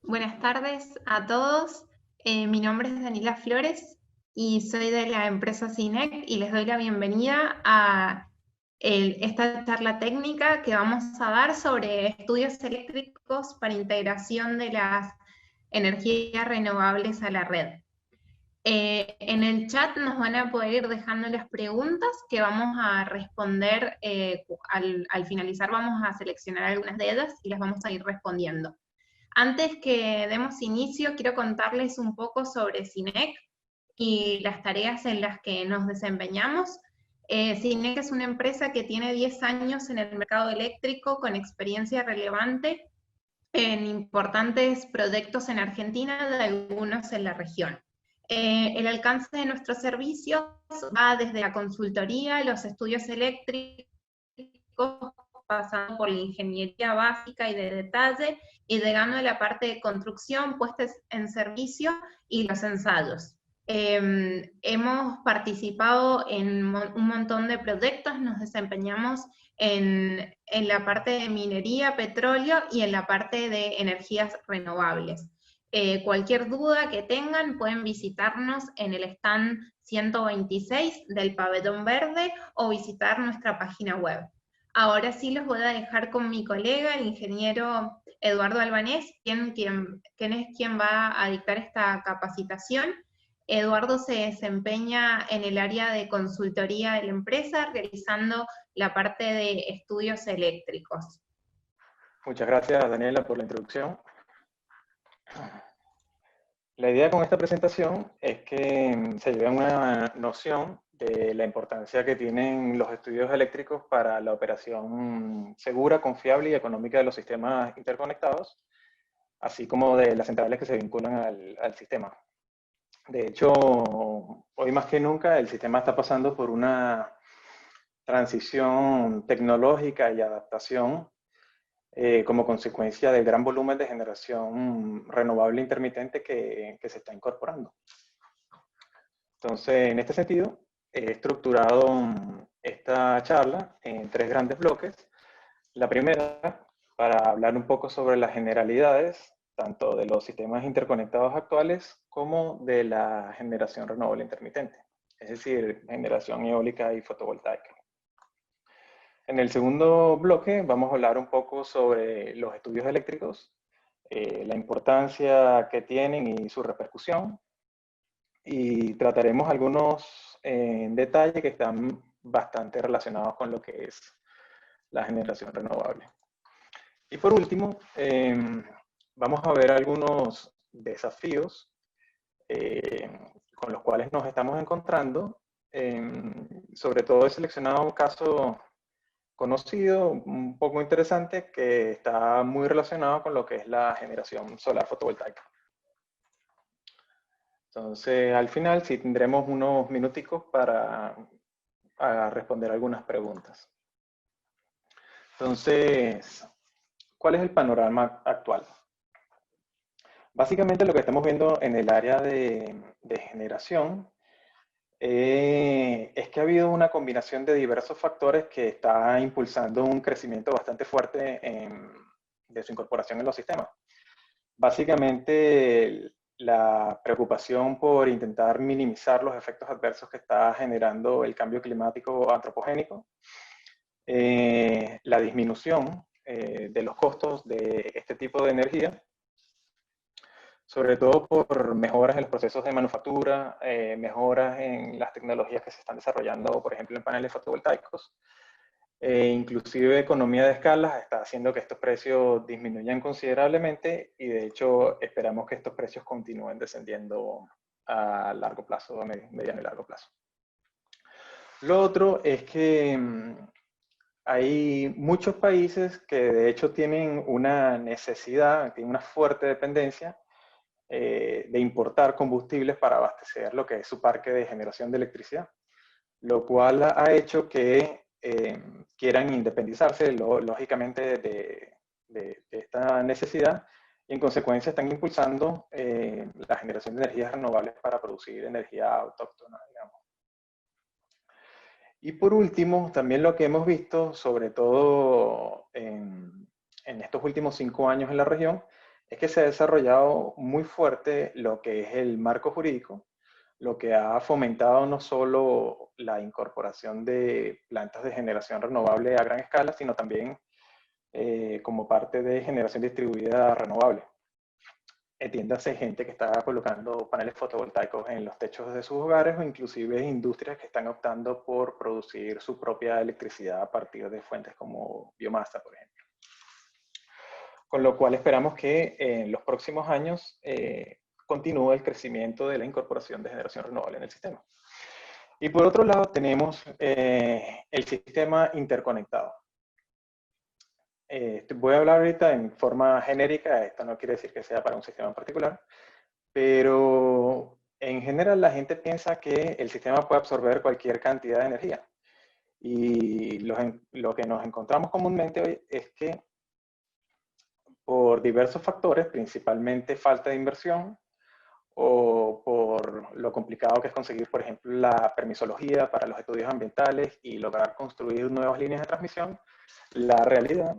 Buenas tardes a todos. Mi nombre es Daniela Flores y soy de la empresa CINEC y les doy la bienvenida a esta charla técnica que vamos a dar sobre estudios eléctricos para integración de las energías renovables a la red. En el chat nos van a poder ir dejando las preguntas que vamos a responder al finalizar. Vamos a seleccionar algunas de ellas y las vamos a ir respondiendo. Antes que demos inicio, quiero contarles un poco sobre CINEC y las tareas en las que nos desempeñamos. CINEC es una empresa que tiene 10 años en el mercado eléctrico con experiencia relevante en importantes proyectos en Argentina, de algunos en la región. El alcance de nuestros servicios va desde la consultoría, los estudios eléctricos, pasando por la ingeniería básica y de detalle, y llegando a la parte de construcción, puestas en servicio y los ensayos. Hemos participado en un montón de proyectos, nos desempeñamos en la parte de minería, petróleo y en la parte de energías renovables. Cualquier duda que tengan pueden visitarnos en el stand 126 del Pabellón Verde o visitar nuestra página web. Ahora sí los voy a dejar con mi colega, el ingeniero Eduardo Albanés, quien es quien va a dictar esta capacitación. Eduardo se desempeña en el área de consultoría de la empresa, realizando la parte de estudios eléctricos. Muchas gracias, Daniela, por la introducción. La idea con esta presentación es que se lleve una noción de la importancia que tienen los estudios eléctricos para la operación segura, confiable y económica de los sistemas interconectados, así como de las centrales que se vinculan al sistema. De hecho, hoy más que nunca el sistema está pasando por una transición tecnológica y adaptación como consecuencia del gran volumen de generación renovable intermitente que se está incorporando. Entonces, en este sentido, he estructurado esta charla en tres grandes bloques. La primera, para hablar un poco sobre las generalidades, tanto de los sistemas interconectados actuales como de la generación renovable intermitente, es decir, generación eólica y fotovoltaica. En el segundo bloque vamos a hablar un poco sobre los estudios eléctricos, la importancia que tienen y su repercusión, y trataremos algunos detalles que están bastante relacionados con lo que es la generación renovable. Y por último, vamos a ver algunos desafíos con los cuales nos estamos encontrando. Sobre todo he seleccionado un caso conocido, un poco interesante, que está muy relacionado con lo que es la generación solar fotovoltaica. Entonces, al final sí tendremos unos minuticos para responder algunas preguntas. Entonces, ¿cuál es el panorama actual? Básicamente lo que estamos viendo en el área de generación es que ha habido una combinación de diversos factores que está impulsando un crecimiento bastante fuerte de su incorporación en los sistemas. Básicamente, la preocupación por intentar minimizar los efectos adversos que está generando el cambio climático antropogénico, la disminución de los costos de este tipo de energía, sobre todo por mejoras en los procesos de manufactura, mejoras en las tecnologías que se están desarrollando, por ejemplo, en paneles fotovoltaicos, inclusive economía de escala está haciendo que estos precios disminuyan considerablemente y de hecho esperamos que estos precios continúen descendiendo a largo plazo, a mediano y largo plazo. Lo otro es que hay muchos países que de hecho tienen una necesidad, tienen una fuerte dependencia de importar combustibles para abastecer lo que es su parque de generación de electricidad, lo cual ha hecho que quieran independizarse lógicamente de esta necesidad y en consecuencia están impulsando la generación de energías renovables para producir energía autóctona, digamos. Y por último, también lo que hemos visto, sobre todo en estos últimos 5 años en la región, es que se ha desarrollado muy fuerte lo que es el marco jurídico, lo que ha fomentado no solo la incorporación de plantas de generación renovable a gran escala, sino también como parte de generación distribuida renovable. Entiéndase gente que está colocando paneles fotovoltaicos en los techos de sus hogares o inclusive industrias que están optando por producir su propia electricidad a partir de fuentes como biomasa, por ejemplo. Con lo cual esperamos que en los próximos años continúe el crecimiento de la incorporación de generación renovable en el sistema. Y por otro lado tenemos el sistema interconectado. Voy a hablar ahorita en forma genérica, esto no quiere decir que sea para un sistema en particular, pero en general la gente piensa que el sistema puede absorber cualquier cantidad de energía. Y lo que nos encontramos comúnmente hoy es que por diversos factores, principalmente falta de inversión o por lo complicado que es conseguir, por ejemplo, la permisología para los estudios ambientales y lograr construir nuevas líneas de transmisión, la realidad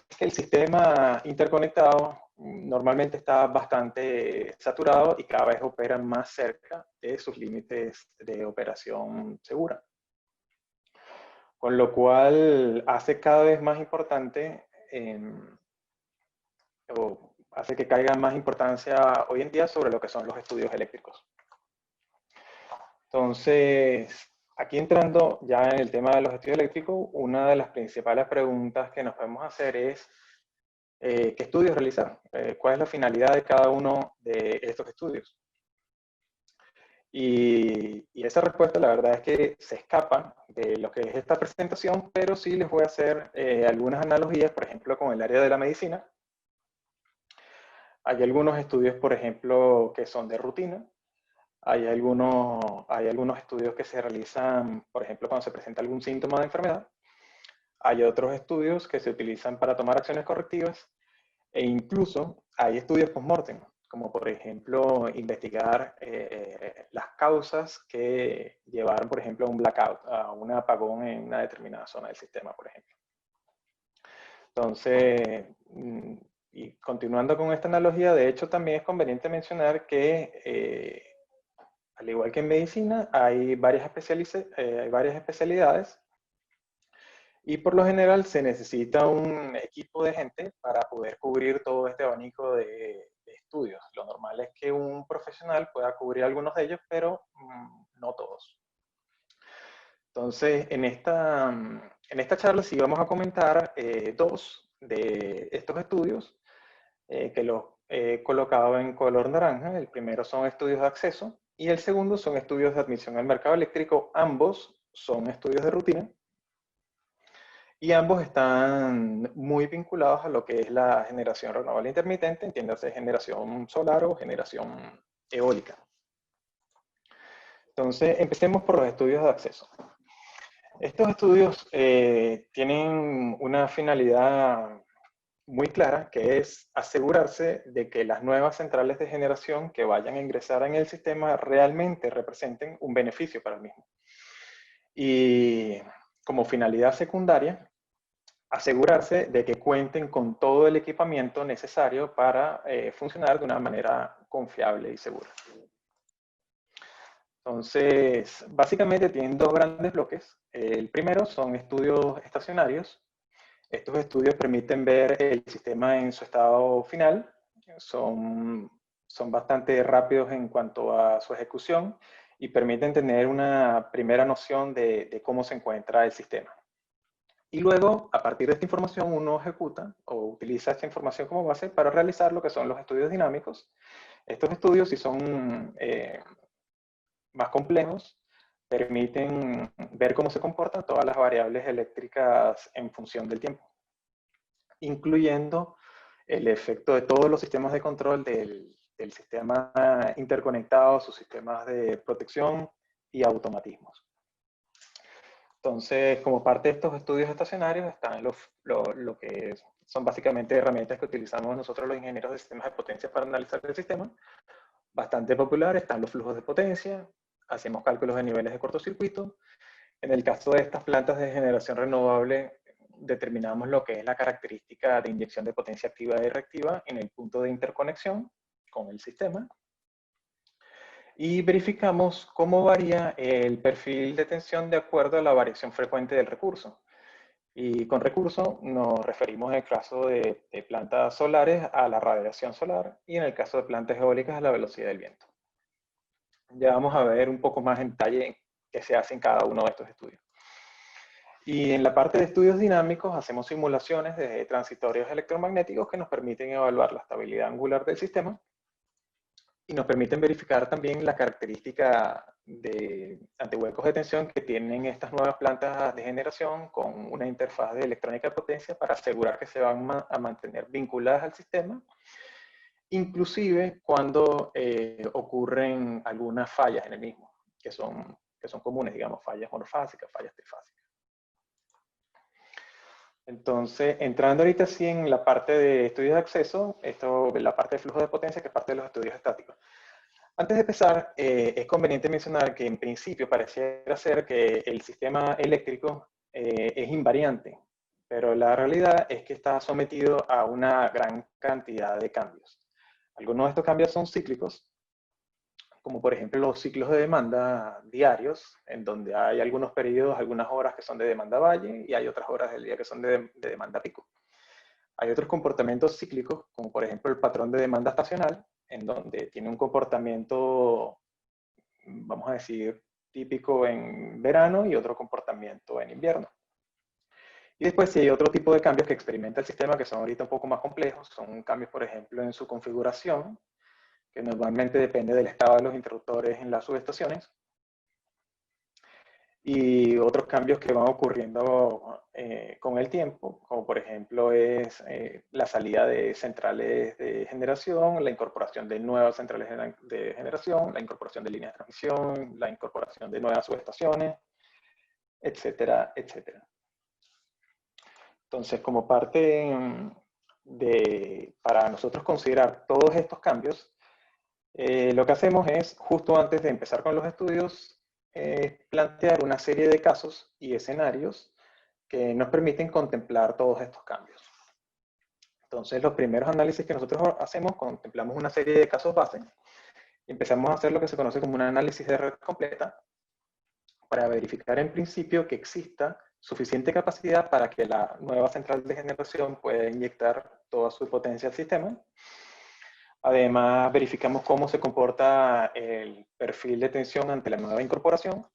es que el sistema interconectado normalmente está bastante saturado y cada vez opera más cerca de sus límites de operación segura. Con lo cual hace cada vez más importante o hace que caiga más importancia hoy en día sobre lo que son los estudios eléctricos. Entonces, aquí entrando ya en el tema de los estudios eléctricos, una de las principales preguntas que nos podemos hacer es ¿qué estudios realizar? ¿Cuál es la finalidad de cada uno de estos estudios? Y esa respuesta la verdad es que se escapa de lo que es esta presentación, pero sí les voy a hacer algunas analogías, por ejemplo, con el área de la medicina. Hay algunos estudios, por ejemplo, que son de rutina. Hay algunos estudios que se realizan, por ejemplo, cuando se presenta algún síntoma de enfermedad. Hay otros estudios que se utilizan para tomar acciones correctivas. E incluso hay estudios post-mortem, como por ejemplo investigar las causas que llevaron, por ejemplo, a un blackout, a un apagón en una determinada zona del sistema, por ejemplo. Entonces, y continuando con esta analogía, de hecho también es conveniente mencionar que, al igual que en medicina, hay varias especialidades y por lo general se necesita un equipo de gente para poder cubrir todo este abanico de estudios. Lo normal es que un profesional pueda cubrir algunos de ellos, pero no todos. Entonces, en esta charla sí vamos a comentar dos de estos estudios que los he colocado en color naranja. El primero son estudios de acceso y el segundo son estudios de admisión al mercado eléctrico. Ambos son estudios de rutina. Y ambos están muy vinculados a lo que es la generación renovable intermitente, entiéndase generación solar o generación eólica. Entonces, empecemos por los estudios de acceso. Estos estudios tienen una finalidad muy clara, que es asegurarse de que las nuevas centrales de generación que vayan a ingresar en el sistema realmente representen un beneficio para el mismo. Y como finalidad secundaria, asegurarse de que cuenten con todo el equipamiento necesario para funcionar de una manera confiable y segura. Entonces, básicamente tienen dos grandes bloques. El primero son estudios estacionarios. Estos estudios permiten ver el sistema en su estado final. Son bastante rápidos en cuanto a su ejecución y permiten tener una primera noción de cómo se encuentra el sistema. Y luego, a partir de esta información, uno ejecuta o utiliza esta información como base para realizar lo que son los estudios dinámicos. Estos estudios, si son más complejos, permiten ver cómo se comportan todas las variables eléctricas en función del tiempo, incluyendo el efecto de todos los sistemas de control del sistema interconectado, sus sistemas de protección y automatismos. Entonces, como parte de estos estudios estacionarios están lo que son básicamente herramientas que utilizamos nosotros los ingenieros de sistemas de potencia para analizar el sistema. Bastante popular, están los flujos de potencia, hacemos cálculos de niveles de cortocircuito. En el caso de estas plantas de generación renovable, determinamos lo que es la característica de inyección de potencia activa y reactiva en el punto de interconexión con el sistema. Y verificamos cómo varía el perfil de tensión de acuerdo a la variación frecuente del recurso. Y con recurso nos referimos en el caso de plantas solares a la radiación solar y en el caso de plantas eólicas a la velocidad del viento. Ya vamos a ver un poco más en detalle qué se hace en cada uno de estos estudios. Y en la parte de estudios dinámicos hacemos simulaciones de transitorios electromagnéticos que nos permiten evaluar la estabilidad angular del sistema y nos permiten verificar también la característica de antihuecos de tensión que tienen estas nuevas plantas de generación con una interfaz de electrónica de potencia para asegurar que se van a mantener vinculadas al sistema, inclusive cuando ocurren algunas fallas en el mismo, que son comunes, digamos, fallas monofásicas, fallas trifásicas. Entonces, entrando ahorita sí en la parte de estudios de acceso, la parte de flujo de potencia, que es parte de los estudios estáticos. Antes de empezar, es conveniente mencionar que en principio pareciera ser que el sistema eléctrico es invariante, pero la realidad es que está sometido a una gran cantidad de cambios. Algunos de estos cambios son cíclicos, como por ejemplo los ciclos de demanda diarios, en donde hay algunos periodos, algunas horas que son de demanda valle y hay otras horas del día que son de demanda pico. Hay otros comportamientos cíclicos, como por ejemplo el patrón de demanda estacional, en donde tiene un comportamiento, vamos a decir, típico en verano y otro comportamiento en invierno. Y después si hay otro tipo de cambios que experimenta el sistema que son ahorita un poco más complejos, son cambios por ejemplo en su configuración, que normalmente depende del estado de los interruptores en las subestaciones, y otros cambios que van ocurriendo con el tiempo, como por ejemplo es la salida de centrales de generación, la incorporación de nuevas centrales de generación, la incorporación de líneas de transmisión, la incorporación de nuevas subestaciones, etcétera, etcétera. Entonces, como parte para nosotros considerar todos estos cambios, lo que hacemos es, justo antes de empezar con los estudios, plantear una serie de casos y escenarios que nos permiten contemplar todos estos cambios. Entonces, los primeros análisis que nosotros hacemos, contemplamos una serie de casos base y empezamos a hacer lo que se conoce como un análisis de red completa para verificar en principio que exista suficiente capacidad para que la nueva central de generación pueda inyectar toda su potencia al sistema. Además, verificamos cómo se comporta el perfil de tensión ante la nueva incorporación.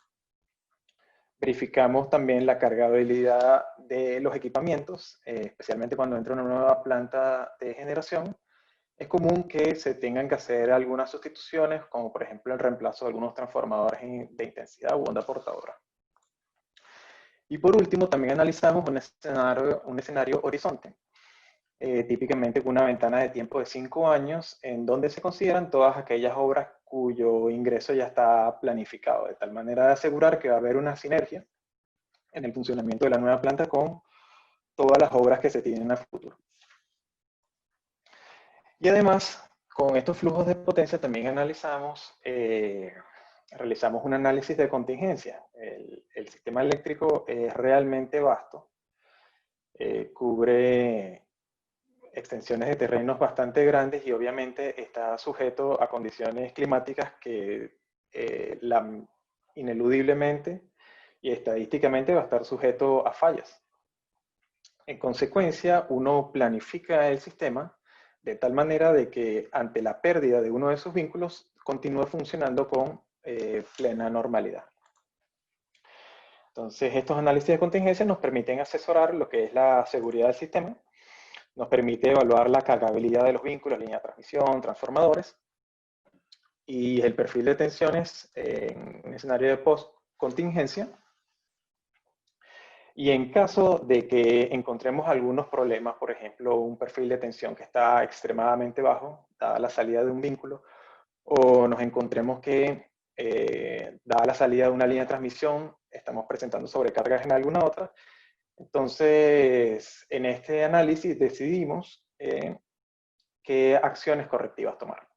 Verificamos también la cargabilidad de los equipamientos, especialmente cuando entra una nueva planta de generación. Es común que se tengan que hacer algunas sustituciones, como por ejemplo el reemplazo de algunos transformadores de intensidad u onda portadora. Y por último, también analizamos un escenario horizonte, típicamente con una ventana de tiempo de 5 años, en donde se consideran todas aquellas obras cuyo ingreso ya está planificado, de tal manera de asegurar que va a haber una sinergia en el funcionamiento de la nueva planta con todas las obras que se tienen a futuro. Y además, con estos flujos de potencia también realizamos un análisis de contingencia. El sistema eléctrico es realmente vasto, cubre extensiones de terrenos bastante grandes y obviamente está sujeto a condiciones climáticas que ineludiblemente y estadísticamente va a estar sujeto a fallas. En consecuencia, uno planifica el sistema de tal manera de que ante la pérdida de uno de sus vínculos continúe funcionando con plena normalidad. Entonces, estos análisis de contingencia nos permiten asesorar lo que es la seguridad del sistema, nos permite evaluar la cargabilidad de los vínculos, línea de transmisión, transformadores, y el perfil de tensiones en un escenario de post-contingencia. Y en caso de que encontremos algunos problemas, por ejemplo, un perfil de tensión que está extremadamente bajo, dada la salida de un vínculo, o nos encontremos que, dada la salida de una línea de transmisión, estamos presentando sobrecargas en alguna otra, entonces, en este análisis decidimos qué acciones correctivas tomar.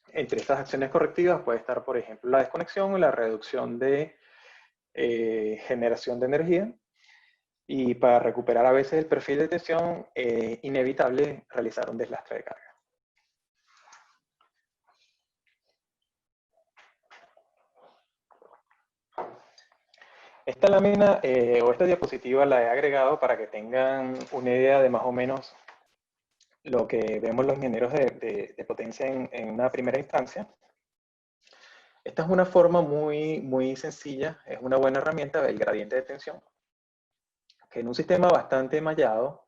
Entre estas acciones correctivas puede estar, por ejemplo, la desconexión o la reducción de generación de energía. Y para recuperar a veces el perfil de tensión es inevitable realizar un deslastre de carga. Esta lámina o esta diapositiva la he agregado para que tengan una idea de más o menos lo que vemos los ingenieros de potencia en una primera instancia. Esta es una forma muy sencilla, es una buena herramienta del gradiente de tensión, que en un sistema bastante mallado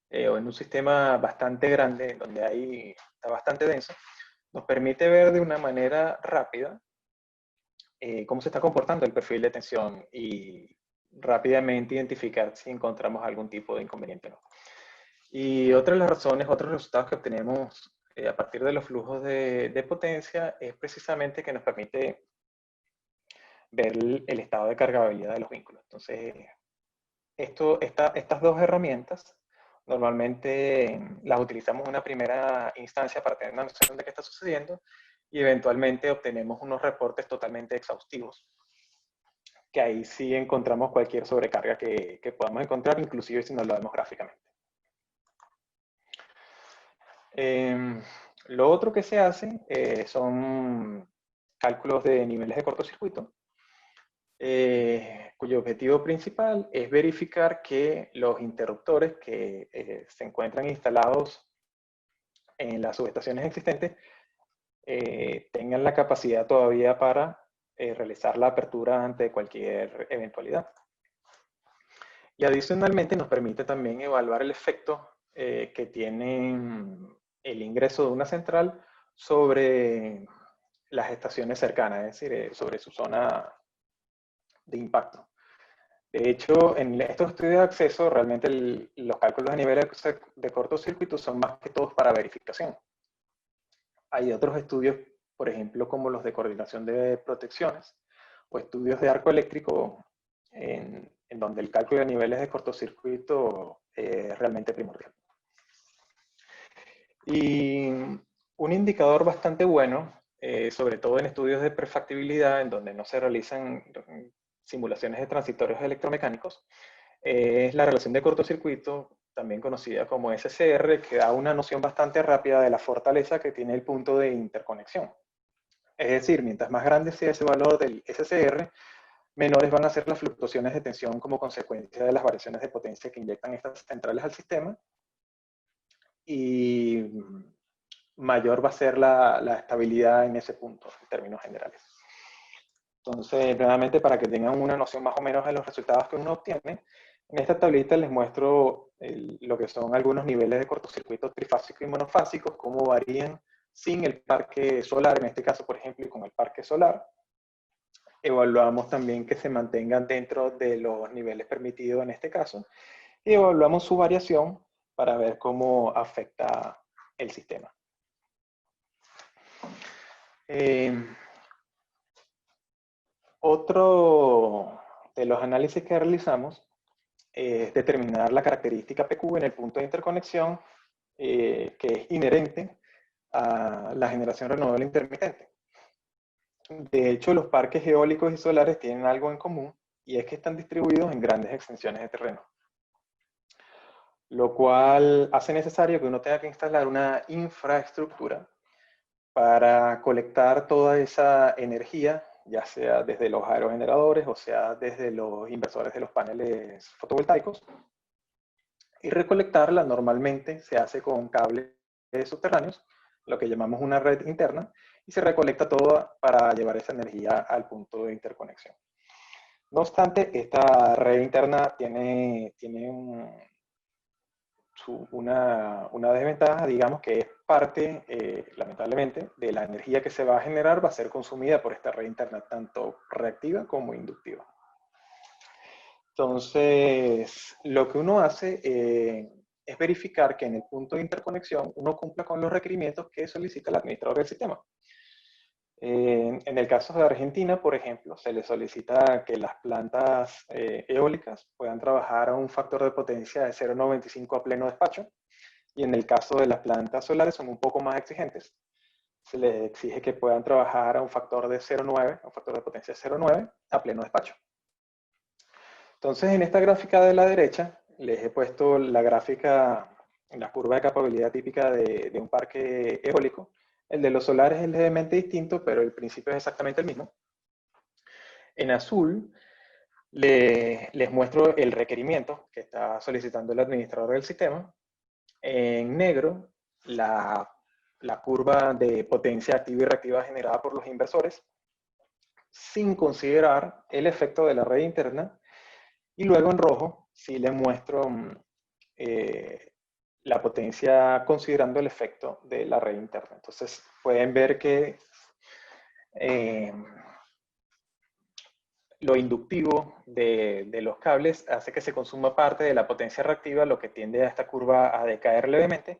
o en un sistema bastante grande, donde está bastante denso, nos permite ver de una manera rápida cómo se está comportando el perfil de tensión y rápidamente identificar si encontramos algún tipo de inconveniente o no. Y otra de las razones, otros resultados que obtenemos a partir de los flujos de potencia es precisamente que nos permite ver el estado de cargabilidad de los vínculos. Entonces, estas dos herramientas normalmente las utilizamos en una primera instancia para tener una noción de qué está sucediendo y eventualmente obtenemos unos reportes totalmente exhaustivos, que ahí sí encontramos cualquier sobrecarga que podamos encontrar, inclusive si nos lo vemos gráficamente. Lo otro que se hace son cálculos de niveles de cortocircuito, cuyo objetivo principal es verificar que los interruptores que se encuentran instalados en las subestaciones existentes tengan la capacidad todavía para realizar la apertura ante cualquier eventualidad. Y adicionalmente nos permite también evaluar el efecto que tiene el ingreso de una central sobre las estaciones cercanas, es decir, sobre su zona de impacto. De hecho, en estos estudios de acceso, realmente los cálculos de nivel de cortocircuito son más que todos para verificación. Hay otros estudios, por ejemplo, como los de coordinación de protecciones o estudios de arco eléctrico en donde el cálculo de niveles de cortocircuito es realmente primordial. Y un indicador bastante bueno, sobre todo en estudios de prefactibilidad, en donde no se realizan simulaciones de transitorios electromecánicos, es la relación de cortocircuito, también conocida como SCR, que da una noción bastante rápida de la fortaleza que tiene el punto de interconexión. Es decir, mientras más grande sea ese valor del SCR, menores van a ser las fluctuaciones de tensión como consecuencia de las variaciones de potencia que inyectan estas centrales al sistema, y mayor va a ser la estabilidad en ese punto, en términos generales. Entonces, nuevamente, para que tengan una noción más o menos de los resultados que uno obtiene, en esta tablita les muestro lo que son algunos niveles de cortocircuito trifásico y monofásico, cómo varían sin el parque solar, en este caso, por ejemplo, y con el parque solar. Evaluamos también que se mantengan dentro de los niveles permitidos en este caso, y evaluamos su variación para ver cómo afecta el sistema. Otro de los análisis que realizamos es determinar la característica PQ en el punto de interconexión que es inherente a la generación renovable intermitente. De hecho, los parques eólicos y solares tienen algo en común, y es que están distribuidos en grandes extensiones de terreno, lo cual hace necesario que uno tenga que instalar una infraestructura para colectar toda esa energía, ya sea desde los aerogeneradores o sea desde los inversores de los paneles fotovoltaicos, y recolectarla normalmente se hace con cables subterráneos, lo que llamamos una red interna, y se recolecta toda para llevar esa energía al punto de interconexión. No obstante, esta red interna tiene una desventaja, digamos, que es parte, lamentablemente, de la energía que se va a generar va a ser consumida por esta red interna, tanto reactiva como inductiva. Entonces, lo que uno hace es verificar que en el punto de interconexión uno cumpla con los requerimientos que solicita el administrador del sistema. En el caso de Argentina, por ejemplo, se le solicita que las plantas eólicas puedan trabajar a un factor de potencia de 0,95 a pleno despacho, y en el caso de las plantas solares son un poco más exigentes. Se les exige que puedan trabajar a un factor de 0,9, un factor de potencia de 0,9 a pleno despacho. Entonces, en esta gráfica de la derecha, les he puesto la gráfica, la curva de capabilidad típica de un parque eólico. El de los solares es levemente distinto, pero el principio es exactamente el mismo. En azul, les muestro el requerimiento que está solicitando el administrador del sistema. En negro, la curva de potencia activa y reactiva generada por los inversores, sin considerar el efecto de la red interna. Y luego en rojo, sí les muestro la potencia considerando el efecto de la red interna. Entonces pueden ver que lo inductivo de los cables hace que se consuma parte de la potencia reactiva, lo que tiende a esta curva a decaer levemente.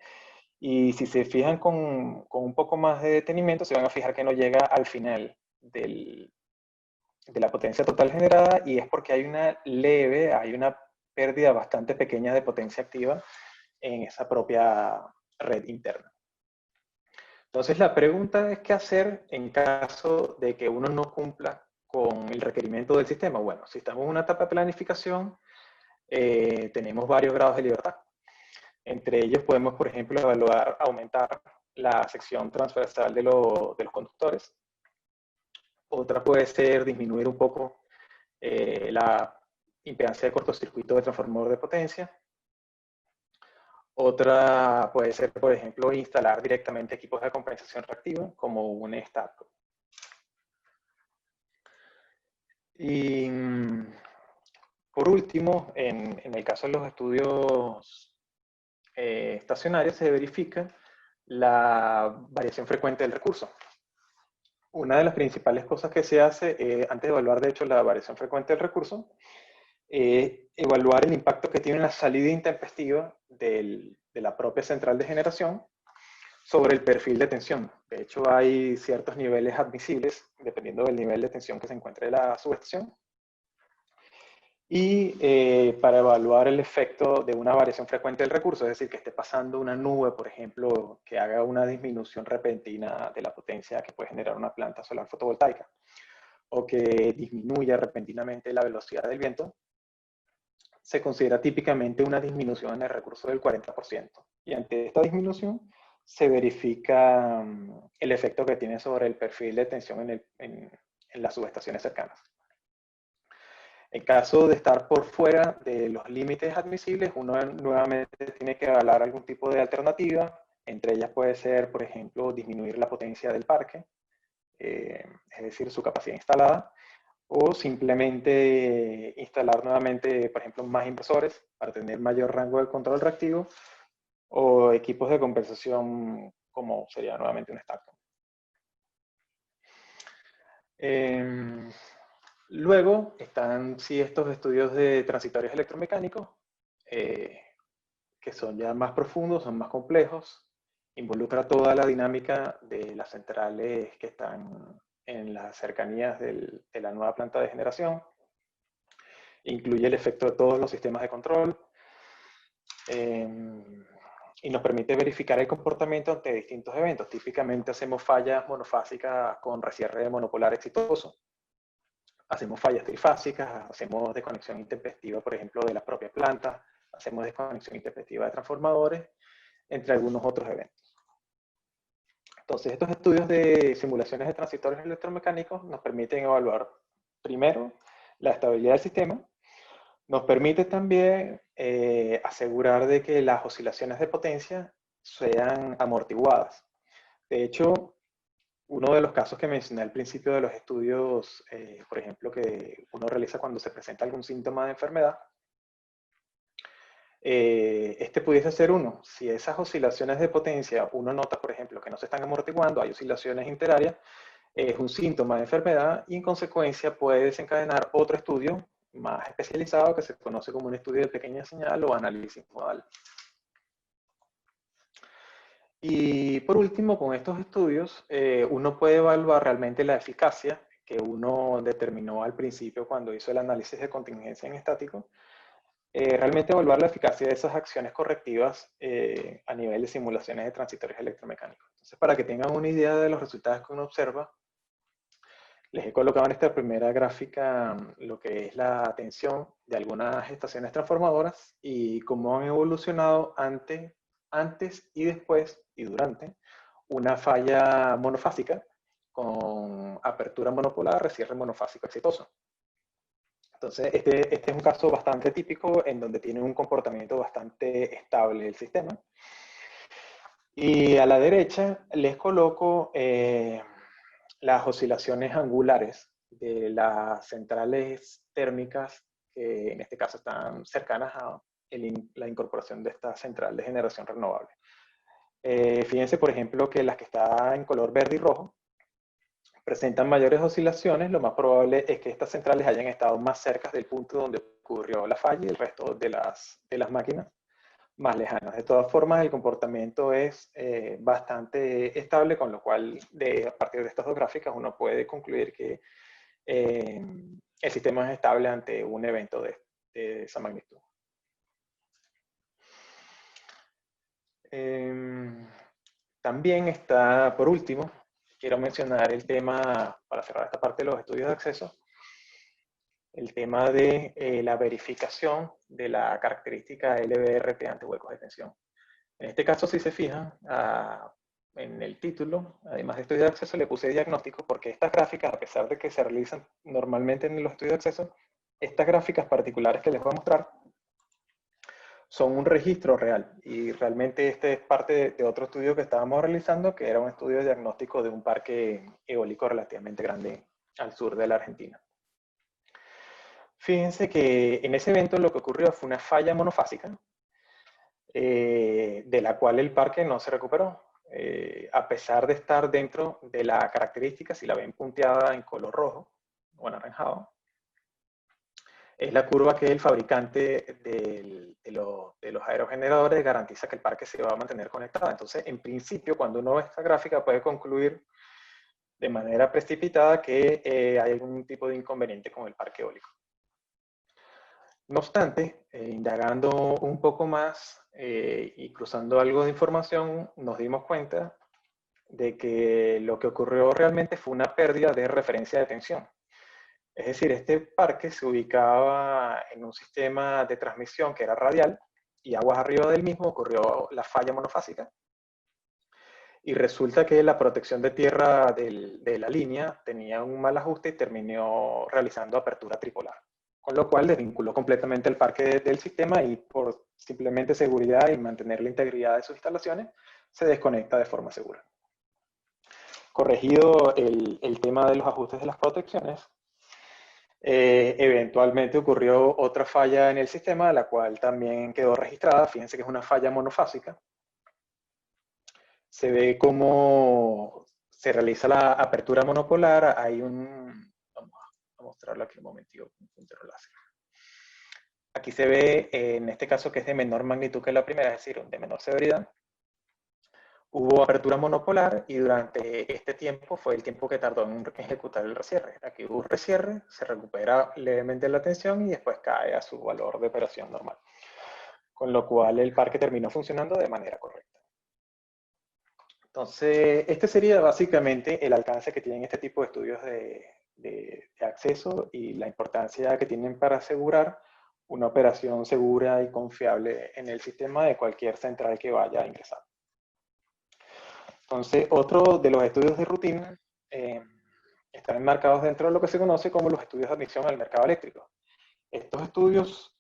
Y si se fijan con un poco más de detenimiento, se van a fijar que no llega al final de la potencia total generada, y es porque hay una pérdida bastante pequeña de potencia activa en esa propia red interna. Entonces la pregunta es qué hacer en caso de que uno no cumpla con el requerimiento del sistema. Bueno, si estamos en una etapa de planificación, tenemos varios grados de libertad. Entre ellos podemos, por ejemplo, evaluar aumentar la sección transversal de los conductores. Otra puede ser disminuir un poco la impedancia de cortocircuito de transformador de potencia. Otra puede ser, por ejemplo, instalar directamente equipos de compensación reactiva, como un STATCO. Y por último, en el caso de los estudios estacionarios, se verifica la variación frecuente del recurso. Una de las principales cosas que se hace antes de evaluar, de hecho, la variación frecuente del recurso, evaluar el impacto que tiene la salida intempestiva de la propia central de generación sobre el perfil de tensión. De hecho, hay ciertos niveles admisibles, dependiendo del nivel de tensión que se encuentre en la subestación. Y para evaluar el efecto de una variación frecuente del recurso, es decir, que esté pasando una nube, por ejemplo, que haga una disminución repentina de la potencia que puede generar una planta solar fotovoltaica, o que disminuya repentinamente la velocidad del viento, se considera típicamente una disminución en el recurso del 40%. Y ante esta disminución se verifica el efecto que tiene sobre el perfil de tensión en las subestaciones cercanas. En caso de estar por fuera de los límites admisibles, uno nuevamente tiene que evaluar algún tipo de alternativa. Entre ellas puede ser, por ejemplo, disminuir la potencia del parque, es decir, su capacidad instalada, o simplemente instalar nuevamente, por ejemplo, más inversores para tener mayor rango de control reactivo, o equipos de compensación como sería nuevamente un STATCO. Luego están estos estudios de transitorios electromecánicos, que son ya más profundos, son más complejos, involucra toda la dinámica de las centrales que están en las cercanías de la nueva planta de generación, incluye el efecto de todos los sistemas de control, y nos permite verificar el comportamiento ante distintos eventos. Típicamente hacemos fallas monofásicas con recierre monopolar exitoso. Hacemos fallas trifásicas, hacemos desconexión intempestiva, por ejemplo, de la propia planta, hacemos desconexión intempestiva de transformadores, entre algunos otros eventos. Entonces, estos estudios de simulaciones de transitorios electromecánicos nos permiten evaluar, primero, la estabilidad del sistema. Nos permite también asegurar de que las oscilaciones de potencia sean amortiguadas. De hecho, uno de los casos que mencioné al principio de los estudios, por ejemplo, que uno realiza cuando se presenta algún síntoma de enfermedad, este pudiese ser uno. Si esas oscilaciones de potencia uno nota, por ejemplo, que no se están amortiguando, hay oscilaciones interarias, es un síntoma de enfermedad y en consecuencia puede desencadenar otro estudio más especializado que se conoce como un estudio de pequeña señal o análisis modal. Y por último, con estos estudios, uno puede evaluar realmente la eficacia que uno determinó al principio cuando hizo el análisis de contingencia en estático, realmente evaluar la eficacia de esas acciones correctivas a nivel de simulaciones de transitorios electromecánicos. Entonces, para que tengan una idea de los resultados que uno observa, Les he colocado en esta primera gráfica lo que es la tensión de algunas estaciones transformadoras y cómo han evolucionado antes y después y durante una falla monofásica con apertura monopolar, recierre monofásico exitoso. Entonces, este es un caso bastante típico en donde tiene un comportamiento bastante estable el sistema. Y a la derecha les coloco las oscilaciones angulares de las centrales térmicas que en este caso están cercanas a la incorporación de esta central de generación renovable. Fíjense, por ejemplo, que las que están en color verde y rojo presentan mayores oscilaciones. Lo más probable es que estas centrales hayan estado más cerca del punto donde ocurrió la falla y el resto de las máquinas más lejanas. De todas formas, el comportamiento es bastante estable, con lo cual a partir de estas dos gráficas uno puede concluir que el sistema es estable ante un evento de esa magnitud. También está, por último, quiero mencionar el tema, para cerrar esta parte de los estudios de acceso, el tema de la verificación de la característica LVRT ante huecos de tensión. En este caso, si se fijan, en el título, además de estudio de acceso, le puse diagnóstico porque estas gráficas, a pesar de que se realizan normalmente en los estudios de acceso, estas gráficas particulares que les voy a mostrar son un registro real. Y realmente este es parte de otro estudio que estábamos realizando, que era un estudio de diagnóstico de un parque eólico relativamente grande al sur de la Argentina. Fíjense que en ese evento lo que ocurrió fue una falla monofásica, de la cual el parque no se recuperó. A pesar de estar dentro de la característica, si la ven punteada en color rojo o anaranjado, es la curva que el fabricante de los aerogeneradores garantiza que el parque se va a mantener conectado. Entonces, en principio, cuando uno ve esta gráfica, puede concluir de manera precipitada que hay algún tipo de inconveniente con el parque eólico. No obstante, indagando un poco más y cruzando algo de información, nos dimos cuenta de que lo que ocurrió realmente fue una pérdida de referencia de tensión. Es decir, este parque se ubicaba en un sistema de transmisión que era radial y aguas arriba del mismo ocurrió la falla monofásica. Y resulta que la protección de tierra de la línea tenía un mal ajuste y terminó realizando apertura tripolar. Con lo cual desvinculó completamente el parque del sistema y por simplemente seguridad y mantener la integridad de sus instalaciones, se desconecta de forma segura. Corregido el tema de los ajustes de las protecciones, eventualmente ocurrió otra falla en el sistema, la cual también quedó registrada. Fíjense que es una falla monofásica. Se ve cómo se realiza la apertura monopolar. Hay vamos a mostrarlo aquí un momentito con un puntero láser. Aquí se ve, en este caso, que es de menor magnitud que la primera, es decir, de menor severidad. Hubo apertura monopolar y durante este tiempo fue el tiempo que tardó en ejecutar el recierre. Aquí hubo un recierre, se recupera levemente la tensión y después cae a su valor de operación normal. Con lo cual el parque terminó funcionando de manera correcta. Entonces, este sería básicamente el alcance que tienen este tipo de estudios de acceso y la importancia que tienen para asegurar una operación segura y confiable en el sistema de cualquier central que vaya a ingresar. Entonces, otro de los estudios de rutina están enmarcados dentro de lo que se conoce como los estudios de admisión al mercado eléctrico. Estos estudios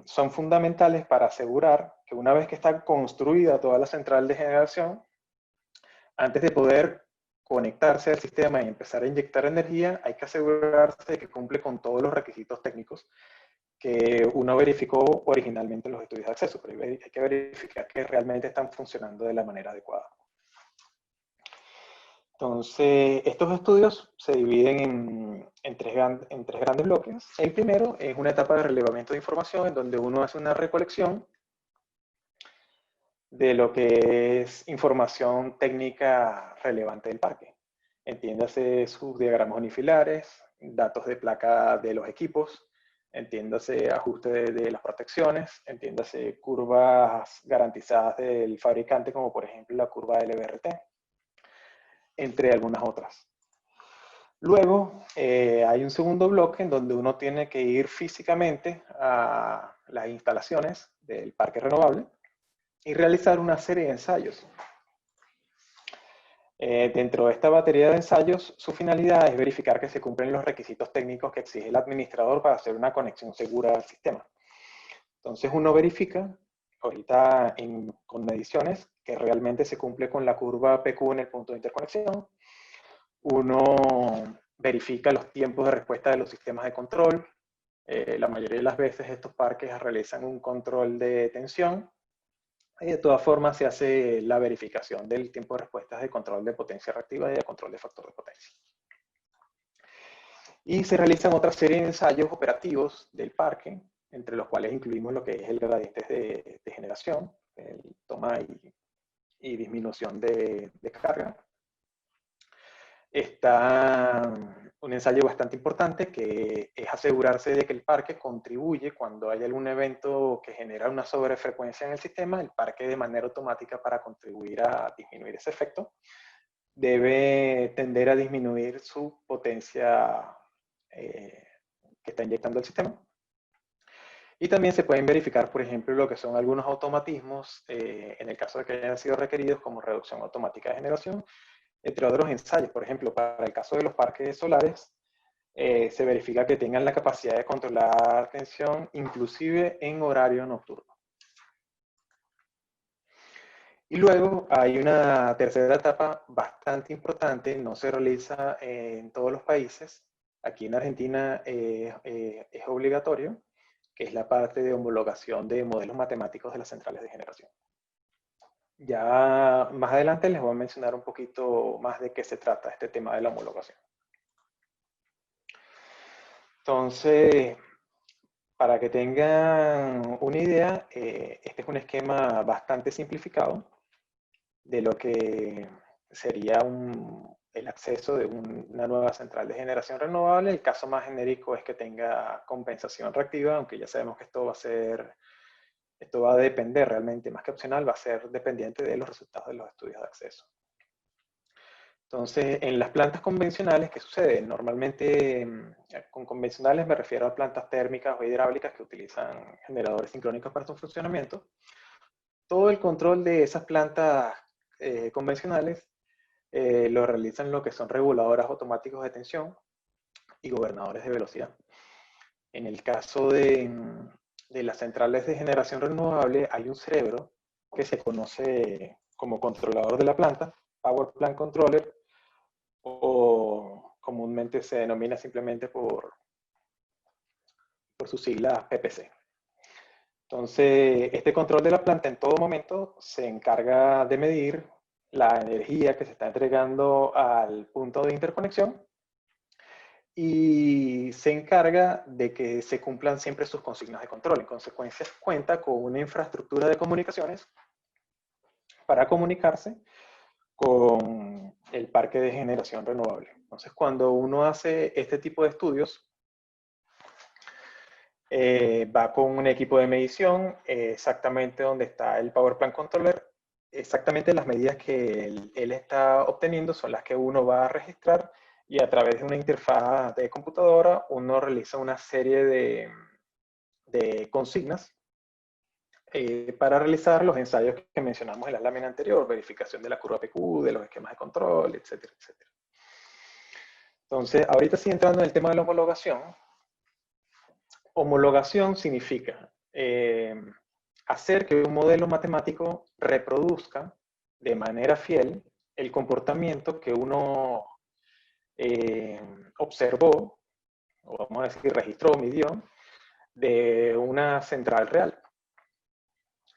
son fundamentales para asegurar que una vez que está construida toda la central de generación, antes de poder conectarse al sistema y empezar a inyectar energía, hay que asegurarse de que cumple con todos los requisitos técnicos que uno verificó originalmente en los estudios de acceso, pero hay que verificar que realmente están funcionando de la manera adecuada. Entonces, estos estudios se dividen en tres grandes bloques. El primero es una etapa de relevamiento de información en donde uno hace una recolección de lo que es información técnica relevante del parque. Entiéndase sus diagramas unifilares, datos de placa de los equipos, entiéndase ajuste de las protecciones, entiéndase curvas garantizadas del fabricante, como por ejemplo la curva LVRT, entre algunas otras. Luego, hay un segundo bloque en donde uno tiene que ir físicamente a las instalaciones del parque renovable y realizar una serie de ensayos. Dentro de esta batería de ensayos, su finalidad es verificar que se cumplen los requisitos técnicos que exige el administrador para hacer una conexión segura al sistema. Entonces uno verifica, ahorita con mediciones, que realmente se cumple con la curva PQ en el punto de interconexión. Uno verifica los tiempos de respuesta de los sistemas de control. La mayoría de las veces estos parques realizan un control de tensión. Y de todas formas se hace la verificación del tiempo de respuesta de control de potencia reactiva y de control de factor de potencia. Y se realizan otra serie de ensayos operativos del parque, entre los cuales incluimos lo que es el gradiente de generación, el toma y disminución de carga. Está un ensayo bastante importante que es asegurarse de que el parque contribuye cuando hay algún evento que genera una sobrefrecuencia en el sistema, el parque de manera automática para contribuir a disminuir ese efecto debe tender a disminuir su potencia que está inyectando el sistema. Y también se pueden verificar, por ejemplo, lo que son algunos automatismos, en el caso de que hayan sido requeridos, como reducción automática de generación, entre otros ensayos. Por ejemplo, para el caso de los parques solares, se verifica que tengan la capacidad de controlar tensión, inclusive en horario nocturno. Y luego hay una tercera etapa bastante importante, no se realiza en todos los países. Aquí en Argentina es obligatorio, que es la parte de homologación de modelos matemáticos de las centrales de generación. Ya más adelante les voy a mencionar un poquito más de qué se trata este tema de la homologación. Entonces, para que tengan una idea, este es un esquema bastante simplificado de lo que sería el acceso de una nueva central de generación renovable. El caso más genérico es que tenga compensación reactiva, aunque ya sabemos que esto va a depender realmente, más que opcional, va a ser dependiente de los resultados de los estudios de acceso. Entonces, en las plantas convencionales, ¿qué sucede? Normalmente, con convencionales me refiero a plantas térmicas o hidráulicas que utilizan generadores sincrónicos para su funcionamiento. Todo el control de esas plantas convencionales lo realizan lo que son reguladoras automáticos de tensión y gobernadores de velocidad. En el caso de las centrales de generación renovable, hay un cerebro que se conoce como controlador de la planta, Power Plant Controller, o comúnmente se denomina simplemente por sus siglas PPC. Entonces, este control de la planta en todo momento se encarga de medir la energía que se está entregando al punto de interconexión y se encarga de que se cumplan siempre sus consignas de control. En consecuencia, cuenta con una infraestructura de comunicaciones para comunicarse con el parque de generación renovable. Entonces, cuando uno hace este tipo de estudios, va con un equipo de medición, exactamente donde está el Power Plant Controller, exactamente las medidas que él está obteniendo son las que uno va a registrar y a través de una interfaz de computadora uno realiza una serie de consignas para realizar los ensayos que mencionamos en la lámina anterior, verificación de la curva PQ, de los esquemas de control, etcétera, etcétera. Entonces, ahorita sí entrando en el tema de la homologación. Homologación significa hacer que un modelo matemático reproduzca de manera fiel el comportamiento que uno observó, o vamos a decir registró, midió, de una central real.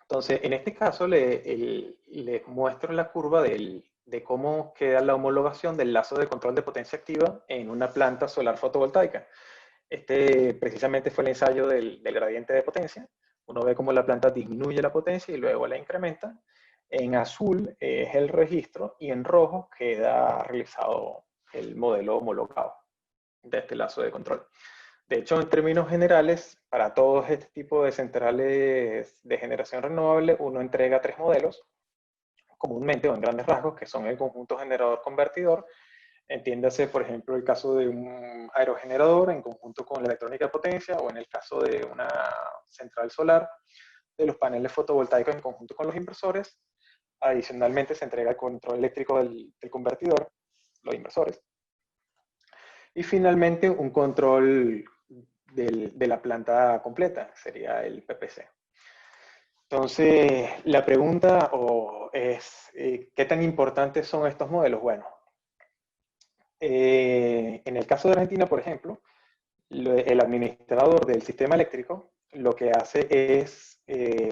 Entonces, en este caso les muestro la curva de cómo queda la homologación del lazo de control de potencia activa en una planta solar fotovoltaica. Este precisamente fue el ensayo del gradiente de potencia. Uno ve cómo la planta disminuye la potencia y luego la incrementa. En azul es el registro y en rojo queda realizado el modelo homologado de este lazo de control. De hecho, en términos generales, para todos este tipo de centrales de generación renovable, uno entrega 3 modelos, comúnmente o en grandes rasgos, que son el conjunto generador-convertidor, Entiéndase, por ejemplo, el caso de un aerogenerador en conjunto con la electrónica de potencia, o en el caso de una central solar, de los paneles fotovoltaicos en conjunto con los inversores. Adicionalmente se entrega el control eléctrico del convertidor, los inversores. Y finalmente un control de la planta completa, sería el PPC. Entonces, la pregunta es, ¿qué tan importantes son estos modelos? Bueno, en el caso de Argentina, por ejemplo, el administrador del sistema eléctrico lo que hace es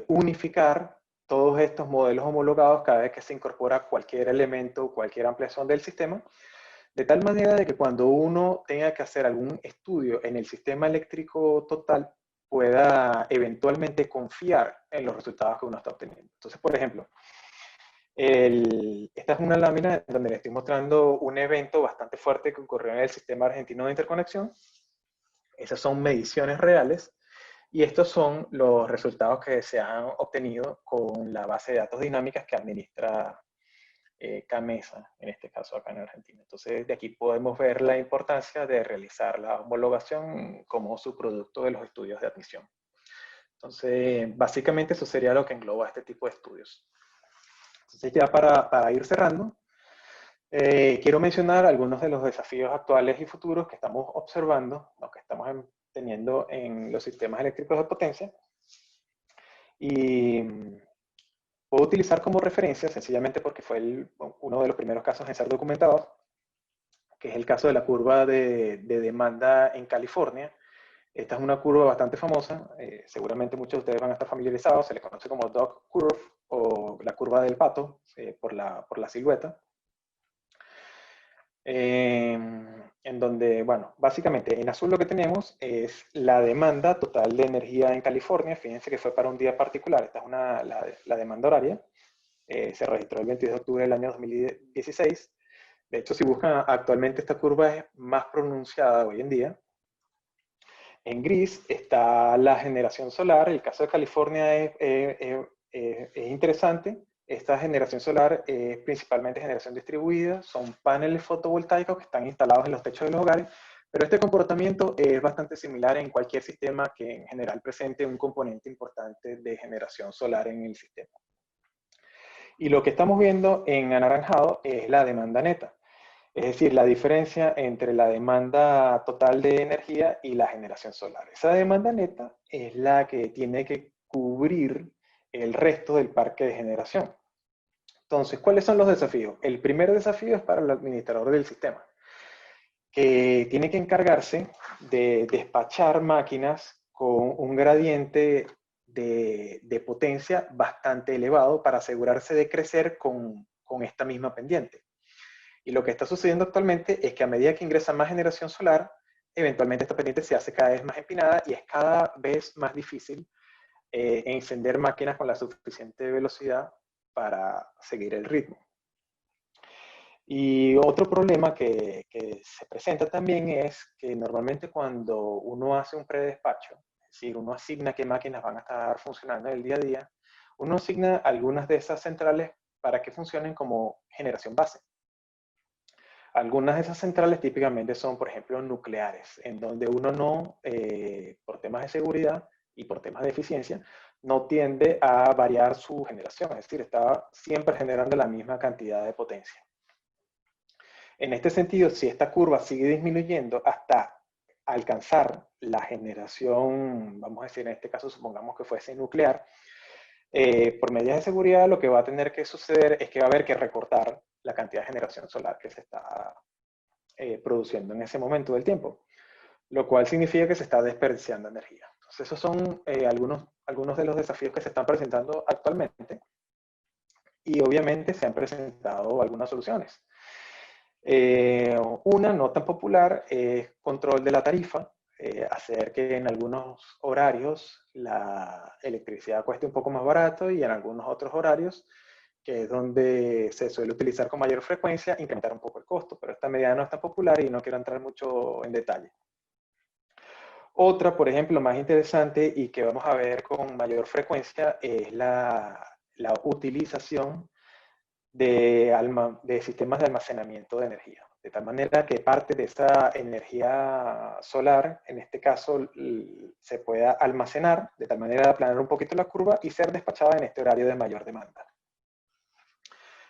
unificar todos estos modelos homologados cada vez que se incorpora cualquier elemento, cualquier ampliación del sistema, de tal manera de que cuando uno tenga que hacer algún estudio en el sistema eléctrico total, pueda eventualmente confiar en los resultados que uno está obteniendo. Entonces, por ejemplo, esta es una lámina donde le estoy mostrando un evento bastante fuerte que ocurrió en el sistema argentino de interconexión. Esas son mediciones reales y estos son los resultados que se han obtenido con la base de datos dinámicas que administra CAMESA, en este caso acá en Argentina. Entonces, de aquí podemos ver la importancia de realizar la homologación como subproducto de los estudios de admisión. Entonces, básicamente eso sería lo que engloba este tipo de estudios. Entonces, ya para ir cerrando, quiero mencionar algunos de los desafíos actuales y futuros que estamos observando, o que estamos teniendo en los sistemas eléctricos de potencia. Y puedo utilizar como referencia, sencillamente porque fue uno de los primeros casos en ser documentados, que es el caso de la curva de demanda en California. Esta es una curva bastante famosa, seguramente muchos de ustedes van a estar familiarizados, se le conoce como Dog Curve o la curva del pato, por la silueta. En donde, bueno, básicamente en azul lo que tenemos es la demanda total de energía en California. Fíjense que fue para un día particular. Esta es la demanda horaria. Se registró el 22 de octubre del año 2016. De hecho, si buscan actualmente, esta curva es más pronunciada hoy en día. En gris está la generación solar. El caso de California es interesante. Esta generación solar es principalmente generación distribuida, son paneles fotovoltaicos que están instalados en los techos de los hogares, pero este comportamiento es bastante similar en cualquier sistema que en general presente un componente importante de generación solar en el sistema. Y lo que estamos viendo en anaranjado es la demanda neta, es decir, la diferencia entre la demanda total de energía y la generación solar. Esa demanda neta es la que tiene que cubrir el resto del parque de generación. Entonces, ¿cuáles son los desafíos? El primer desafío es para el administrador del sistema, que tiene que encargarse de despachar máquinas con un gradiente de potencia bastante elevado para asegurarse de crecer con esta misma pendiente. Y lo que está sucediendo actualmente es que a medida que ingresa más generación solar, eventualmente esta pendiente se hace cada vez más empinada y es cada vez más difícil encender máquinas con la suficiente velocidad para seguir el ritmo. Y otro problema que se presenta también es que normalmente cuando uno hace un predespacho, es decir, uno asigna qué máquinas van a estar funcionando en el día a día, uno asigna algunas de esas centrales para que funcionen como generación base. Algunas de esas centrales típicamente son, por ejemplo, nucleares, en donde uno no, por temas de seguridad y por temas de eficiencia, no tiende a variar su generación, es decir, está siempre generando la misma cantidad de potencia. En este sentido, si esta curva sigue disminuyendo hasta alcanzar la generación, vamos a decir, en este caso supongamos que fuese nuclear, por medidas de seguridad lo que va a tener que suceder es que va a haber que recortar la cantidad de generación solar que se está produciendo en ese momento del tiempo, lo cual significa que se está desperdiciando energía. Entonces, esos son algunos de los desafíos que se están presentando actualmente y obviamente se han presentado algunas soluciones. Una no tan popular es control de la tarifa, hacer que en algunos horarios la electricidad cueste un poco más barato y en algunos otros horarios, que es donde se suele utilizar con mayor frecuencia, incrementar un poco el costo, pero esta medida no es tan popular y no quiero entrar mucho en detalle. Otra, por ejemplo, más interesante y que vamos a ver con mayor frecuencia es la utilización de sistemas de almacenamiento de energía, De tal manera que parte de esa energía solar, en este caso, se pueda almacenar, de tal manera de aplanar un poquito la curva y ser despachada en este horario de mayor demanda.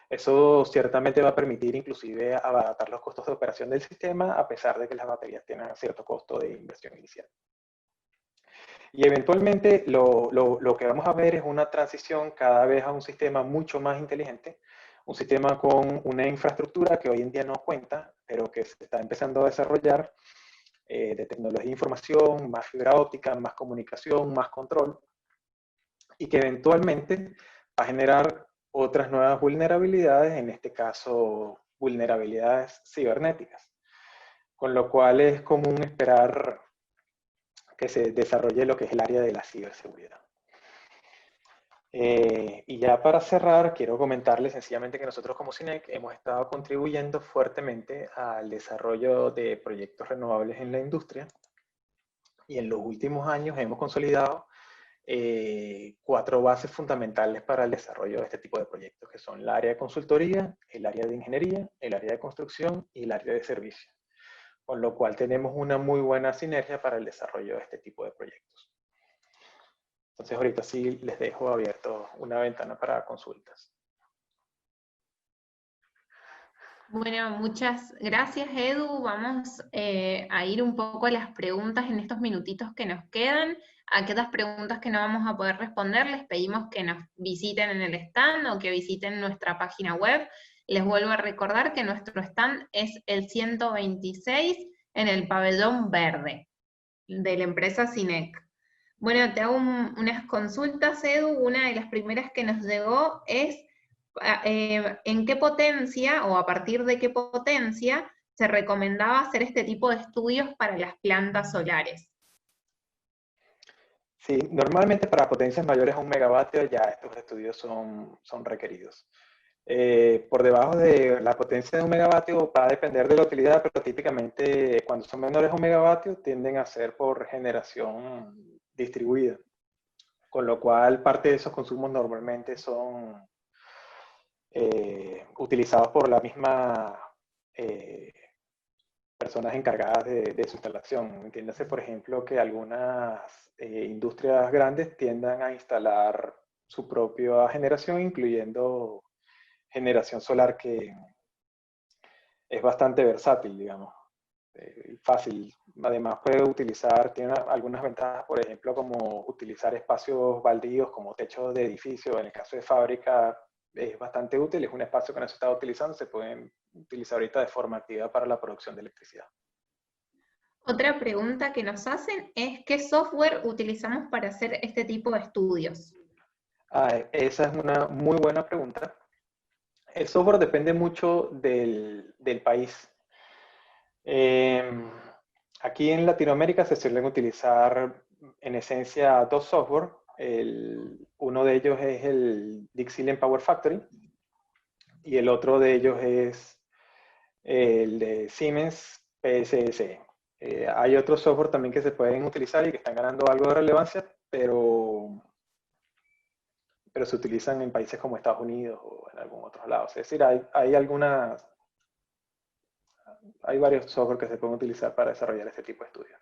Eso ciertamente va a permitir inclusive abaratar los costos de operación del sistema, a pesar de que las baterías tienen cierto costo de inversión inicial. Y eventualmente lo que vamos a ver es una transición cada vez a un sistema mucho más inteligente, un sistema con una infraestructura que hoy en día no cuenta, pero que se está empezando a desarrollar, de tecnología de información, más fibra óptica, más comunicación, más control, y que eventualmente va a generar otras nuevas vulnerabilidades, en este caso vulnerabilidades cibernéticas. Con lo cual es común esperar que se desarrolle lo que es el área de la ciberseguridad. Y ya para cerrar, quiero comentarles sencillamente que nosotros como CINEC hemos estado contribuyendo fuertemente al desarrollo de proyectos renovables en la industria, y en los últimos años hemos consolidado 4 bases fundamentales para el desarrollo de este tipo de proyectos, que son el área de consultoría, el área de ingeniería, el área de construcción y el área de servicio. Con lo cual tenemos una muy buena sinergia para el desarrollo de este tipo de proyectos. Entonces ahorita sí les dejo abierto una ventana para consultas. Bueno, muchas gracias, Edu. Vamos a ir un poco a las preguntas en estos minutitos que nos quedan. Aquellas preguntas que no vamos a poder responder, les pedimos que nos visiten en el stand o que visiten nuestra página web. Les vuelvo a recordar que nuestro stand es el 126 en el pabellón verde de la empresa CINEC. Bueno, te hago unas consultas, Edu. Una de las primeras que nos llegó es ¿en qué potencia o a partir de qué potencia se recomendaba hacer este tipo de estudios para las plantas solares? Sí, normalmente para potencias mayores a 1 megavatio ya estos estudios son requeridos. Por debajo de la potencia de 1 megavatio va a depender de la utilidad, pero típicamente cuando son menores a 1 megavatio tienden a ser por generación distribuida. Con lo cual parte de esos consumos normalmente son utilizados por la misma personas encargadas de su instalación. Entiéndase, por ejemplo, que algunas industrias grandes tiendan a instalar su propia generación, incluyendo generación solar, que es bastante versátil, digamos, fácil. Además puede utilizar, tiene algunas ventajas, por ejemplo, como utilizar espacios baldíos como techos de edificio. En el caso de fábrica es bastante útil, es un espacio que no se está utilizando, se pueden utilizar ahorita de forma activa para la producción de electricidad. Otra pregunta que nos hacen es ¿qué software utilizamos para hacer este tipo de estudios? Esa es una muy buena pregunta. El software depende mucho del país. Aquí en Latinoamérica se suelen utilizar en esencia 2 software. Uno de ellos es el Dixieland Power Factory y el otro de ellos es el de Siemens PSSE. Hay otros software también que se pueden utilizar y que están ganando algo de relevancia, pero se utilizan en países como Estados Unidos o en algún otro lado. Es decir, hay varios software que se pueden utilizar para desarrollar este tipo de estudios.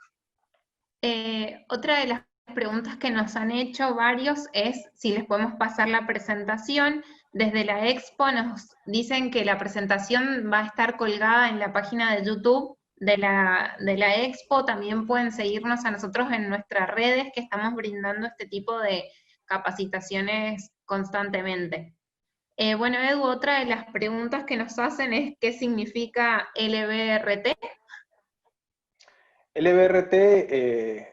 Otra de las preguntas que nos han hecho varios es si les podemos pasar la presentación. Desde la Expo nos dicen que la presentación va a estar colgada en la página de YouTube de la Expo. También pueden seguirnos a nosotros en nuestras redes, que estamos brindando este tipo de capacitaciones constantemente. Bueno, Edu, otra de las preguntas que nos hacen es ¿qué significa LVRT? LVRT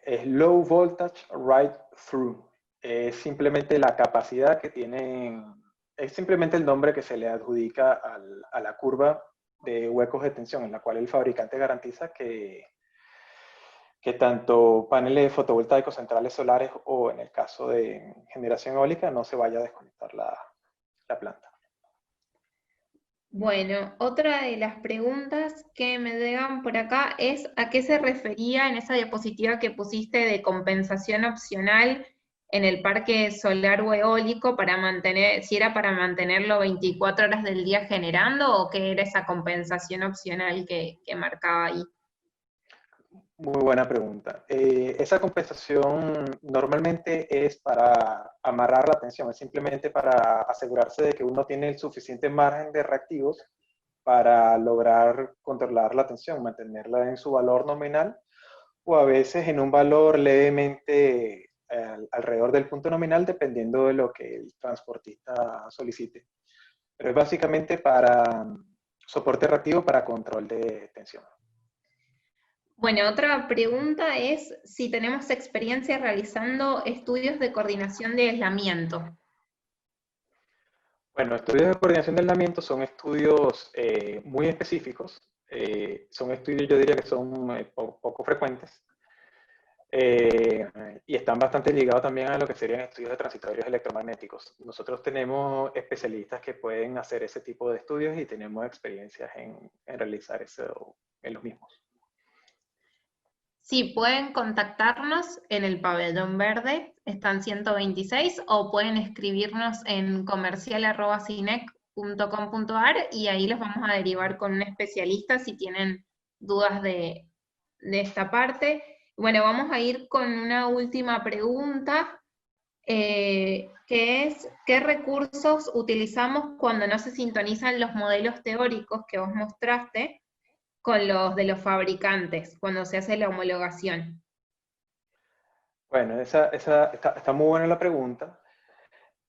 es Low Voltage Ride Through. Es simplemente la capacidad que tienen, es simplemente el nombre que se le adjudica a la curva de huecos de tensión, en la cual el fabricante garantiza que tanto paneles fotovoltaicos, centrales solares o en el caso de generación eólica no se vaya a desconectar la planta. Bueno, otra de las preguntas que me llegan por acá es ¿a qué se refería en esa diapositiva que pusiste de compensación opcional en el parque solar o eólico para mantener, si era para mantenerlo 24 horas del día generando o qué era esa compensación opcional que marcaba ahí. Muy buena pregunta. Esa compensación normalmente es para amarrar la tensión, es simplemente para asegurarse de que uno tiene el suficiente margen de reactivos para lograr controlar la tensión, mantenerla en su valor nominal o a veces en un valor levemente alrededor del punto nominal, dependiendo de lo que el transportista solicite. Pero es básicamente para soporte reactivo para control de tensión. Bueno, otra pregunta es si tenemos experiencia realizando estudios de coordinación de aislamiento. Bueno, estudios de coordinación de aislamiento son estudios muy específicos. Son estudios, yo diría que son poco frecuentes. Y están bastante ligados también a lo que serían estudios de transitorios electromagnéticos. Nosotros tenemos especialistas que pueden hacer ese tipo de estudios y tenemos experiencias en realizar eso en los mismos. Sí, pueden contactarnos en el pabellón verde, están 126, o pueden escribirnos en comercial@cinec.com.ar y ahí los vamos a derivar con un especialista si tienen dudas de esta parte. Bueno, vamos a ir con una última pregunta, que es, ¿qué recursos utilizamos cuando no se sintonizan los modelos teóricos que vos mostraste con los de los fabricantes, cuando se hace la homologación? Bueno, está muy buena la pregunta.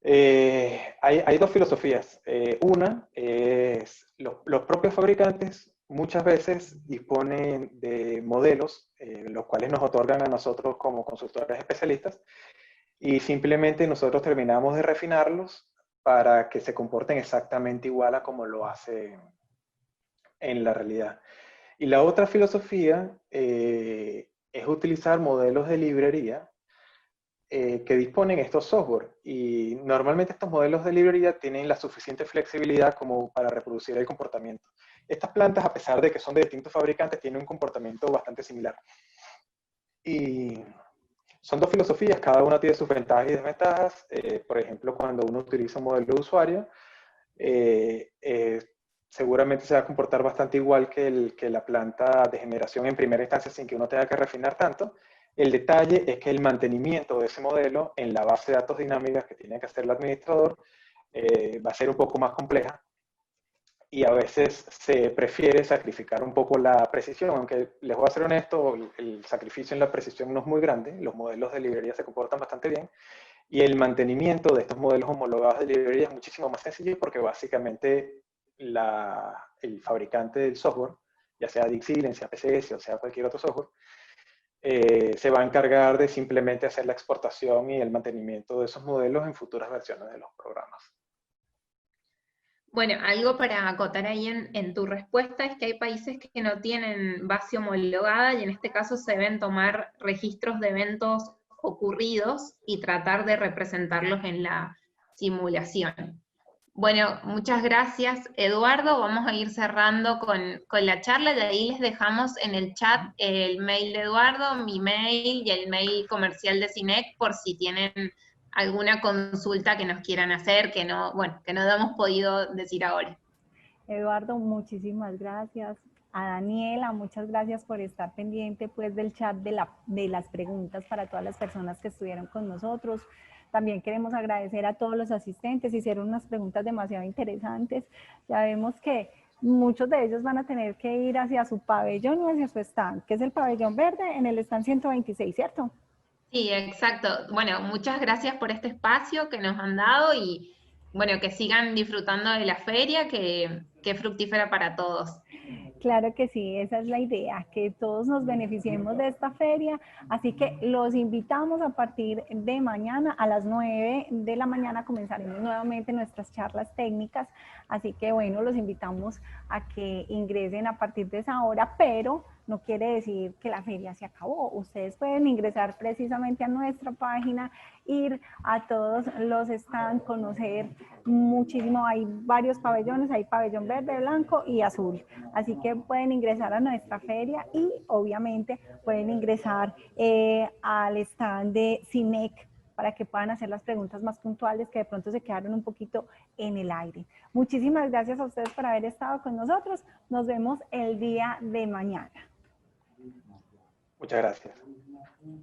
Hay dos filosofías. Una es los propios fabricantes muchas veces disponen de modelos, los cuales nos otorgan a nosotros como consultores especialistas, y simplemente nosotros terminamos de refinarlos para que se comporten exactamente igual a como lo hace en la realidad. Y la otra filosofía es utilizar modelos de librería que disponen estos software. Y normalmente estos modelos de librería tienen la suficiente flexibilidad como para reproducir el comportamiento. Estas plantas, a pesar de que son de distintos fabricantes, tienen un comportamiento bastante similar. Y son dos filosofías, cada una tiene sus ventajas y desventajas. Por ejemplo, cuando uno utiliza un modelo de usuario, seguramente se va a comportar bastante igual que la planta de generación en primera instancia sin que uno tenga que refinar tanto. El detalle es que el mantenimiento de ese modelo en la base de datos dinámicas que tiene que hacer el administrador va a ser un poco más compleja y a veces se prefiere sacrificar un poco la precisión, aunque les voy a ser honesto, el sacrificio en la precisión no es muy grande, los modelos de librería se comportan bastante bien y el mantenimiento de estos modelos homologados de librería es muchísimo más sencillo porque básicamente el fabricante del software, ya sea Dixilent, sea PCS o sea cualquier otro software, se va a encargar de simplemente hacer la exportación y el mantenimiento de esos modelos en futuras versiones de los programas. Bueno, algo para acotar ahí en tu respuesta es que hay países que no tienen base homologada y en este caso se deben tomar registros de eventos ocurridos y tratar de representarlos en la simulación. Bueno, muchas gracias, Eduardo. Vamos a ir cerrando con la charla y de ahí les dejamos en el chat el mail de Eduardo, mi mail y el mail comercial de Cinec por si tienen alguna consulta que nos quieran hacer, que no, bueno, que no hemos podido decir ahora. Eduardo, muchísimas gracias. A Daniela, muchas gracias por estar pendiente pues del chat de las preguntas para todas las personas que estuvieron con nosotros. También queremos agradecer a todos los asistentes, hicieron unas preguntas demasiado interesantes. Ya vemos que muchos de ellos van a tener que ir hacia su pabellón y hacia su stand, que es el pabellón verde en el stand 126, ¿cierto? Sí, exacto. Bueno, muchas gracias por este espacio que nos han dado y bueno, que sigan disfrutando de la feria, que es fructífera para todos. Claro que sí, esa es la idea, que todos nos beneficiemos de esta feria. Así que los invitamos a partir de mañana a las 9 de la mañana comenzaremos nuevamente nuestras charlas técnicas. Así que bueno, los invitamos a que ingresen a partir de esa hora, pero no quiere decir que la feria se acabó. Ustedes pueden ingresar precisamente a nuestra página, ir a todos los stands, conocer muchísimo. Hay varios pabellones, hay pabellón verde, blanco y azul. Así que pueden ingresar a nuestra feria y obviamente pueden ingresar al stand de Cinec para que puedan hacer las preguntas más puntuales que de pronto se quedaron un poquito en el aire. Muchísimas gracias a ustedes por haber estado con nosotros. Nos vemos el día de mañana. Muchas gracias.